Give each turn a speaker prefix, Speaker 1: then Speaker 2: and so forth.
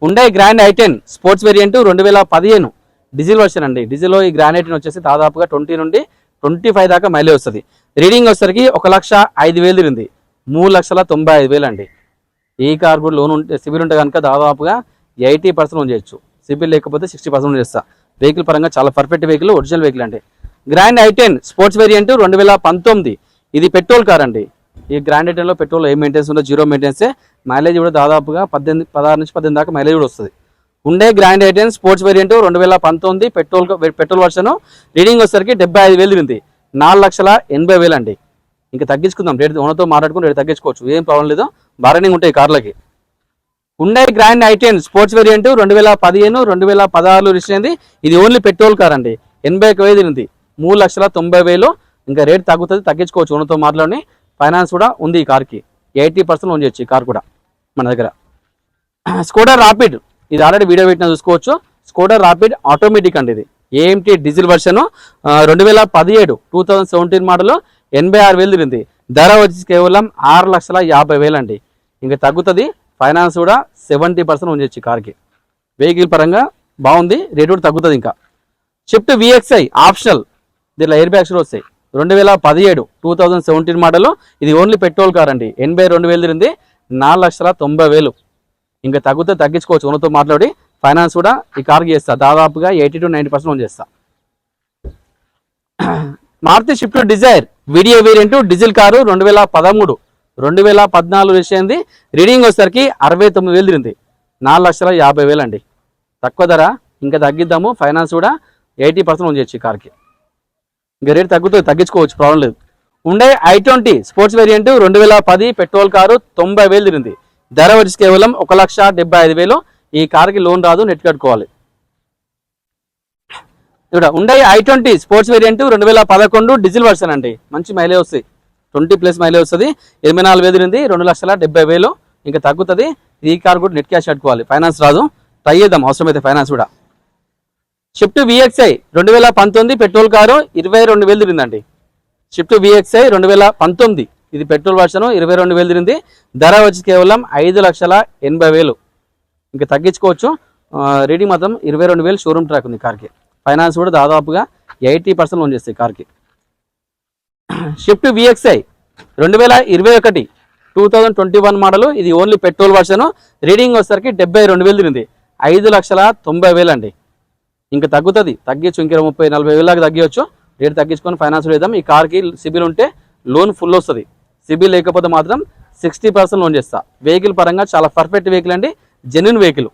Speaker 1: ఉండే గ్రాండ్ ఐ10 sports variant 2015 diesel version అండి. డీజిల్లో ఈ గ్రాండ్ ఐ10 వచ్చేసి దాదాపుగా 20 నుండి 25 దాకా మైలేజ్ వస్తుంది. రీడింగ్ వచ్చేసరికి 1,05,000 తిరిగింది. 3,95,000 అండి. ఈ కార్ కూడా లోన్ ఉంటే సిబిల్ ఉంటే కనుక దాదాపుగా 80% లోన్ చేయొచ్చు. సిబిల్ లేకపోతే 60% చేస్తా. వెహికల్ పరంగా చాలా పర్ఫెక్ట్ వెహికల్, ఒరిజినల్ వెహికల్ అండి. గ్రాండ్ ఐ10 స్పోర్ట్స్ వేరియంట్ 2019 ఇది పెట్రోల్ కార్ అండి. ఈ గ్రాండ్ ఐ10లో పెట్రోల్ ఏ మెయింటెన్స్ ఉందో జీరో మెయింటెన్సే. మైలేజ్ కూడా దాదాపుగా 16 నుంచి 18 దాకా మైలేజ్ కూడా వస్తుంది. ఉండే గ్రాండ్ ఐ10 sports variant 2019 petrol version. Reading వచ్చేసరికి 75,000 తిరిగింది. 4,80,000 అండి. ఇంకా తగ్గించుకుందాం, రేట్ ఓనర్తో మాట్లాడుకుని రేట్ తగ్గించుకోవచ్చు, ఏం ప్రాబ్లం లేదు. బార్గెనింగ్ ఉంటాయి కార్లకి. ఉండే గ్రాండ్ ఐ10 స్పోర్ట్స్ వేరియంట్ 2015 2016 రిజిస్టర్ అయింది. ఇది ఓన్లీ పెట్రోల్ కార్ అండి. 81,000 తిరిగింది. 3,90,000. ఇంకా రేట్ తగ్గుతుంది, తగ్గించుకోవచ్చు ఓనర్తో మాట్లాడి. ఫైనాన్స్ కూడా ఉంది ఈ కార్కి. 80% లోన్ చేయొచ్చు ఈ కార్ కూడా మన దగ్గర. స్కోడా రాపిడ్ ఇది ఆల్రెడీ వీడియో పెట్టినా చూసుకోవచ్చు. స్కోడా రాపిడ్ ఆటోమేటిక్ అండి. ఇది ఏఎంటీ డీజిల్ వర్షన్ 2017 మోడల్. 86,000 తిరిగింది. ధర వచ్చి కేవలం 6,50,000 అండి. ఇంకా తగ్గుతుంది. ఫైనాన్స్ కూడా 70% లోన్ చేయొచ్చు ఈ కార్కి. వెహికల్ పరంగా బాగుంది, రేట్ కూడా తగ్గుతుంది. ఇంకా షిఫ్ట్ VXI ఆప్షనల్, దీనిలో ఎయిర్ బ్యాగ్స్ కూడా వస్తాయి. 2017 మోడల్. ఇది ఓన్లీ పెట్రోల్ కార్ అండి. 82,000 తిరిగింది. 4,90,000. ఇంకా తగ్గితే తగ్గించుకోవచ్చు ఓనర్తో మాట్లాడి. ఫైనాన్స్ కూడా ఈ కార్కి చేస్తా, దాదాపుగా 80 to 90% లోన్ చేస్తా. Maruti Swift Dzire VDI variant diesel car 2013 2014 register అయింది. రీడింగ్ వచ్చేసరికి 69,000 తిరిగింది. 4,50,000 అండి. తక్కువ ధర, ఇంకా తగ్గిద్దాము. ఫైనాన్స్ కూడా 80% లోన్ చేయొచ్చు ఈ కార్కి. ఇంకా రేట్ తగ్గుతుంది, తగ్గించుకోవచ్చు, ప్రాబ్లం లేదు. ఉండే i20 sports variant 2010 petrol car 90,000 తిరిగింది. ధర వచ్చి కేవలం 1,75,000. ఈ కార్కి లోన్ రాదు, నెట్ కట్టుకోవాలి. ఇక్కడ ఉండే i20 sports variant 2011 diesel version అండి. మంచి మైలేజ్ వస్తుంది, 20+ మైలేజ్ వస్తుంది. 84,000 తిరిగింది. 2,70,000. ఇంకా తగ్గుతుంది. ఈ కార్ కూడా నెట్ క్యాష్ కట్టుకోవాలి, ఫైనాన్స్ రాదు. ట్రై చేద్దాం అవసరమైతే ఫైనాన్స్ కూడా. షిఫ్ట్ VXI 2019 పెట్రోల్ కారు 22,000 తిరిగిందండి. షిఫ్ట్ VXI 2019 ఇది పెట్రోల్ వర్షన్ 22,000 తిరిగింది. ధర వచ్చి కేవలం 5,80,000. ఇంకా తగ్గించుకోవచ్చు. రీడింగ్ మాత్రం 22,000 షోరూమ్ ట్రాక్ ఉంది కార్కి. ఫైనాన్స్ కూడా దాదాపుగా 80% లోన్ చేస్తాయి కార్కి. Shift VXI 2021 model. ఇది ఓన్లీ పెట్రోల్ వర్షన్. రీడింగ్ వచ్చేసరికి 72,000 తిరిగింది. 5,90,000 అండి. ఇంకా తగ్గుతుంది, తగ్గించు. ఇంకా 30,40,000 దాకా తగ్గించవచ్చు. రేట్ తగ్గించుకొని ఫైనాన్స్ వేద్దాం. ఈ కార్కి సిబిల్ ఉంటే లోన్ ఫుల్ వస్తుంది. సిబిల్ లేకపోతే మాత్రం 60% లోన్ చేస్తా. వెహికల్ పరంగా చాలా పర్ఫెక్ట్ వెహికల్ అండి, జెన్యూన్ వెహికల్.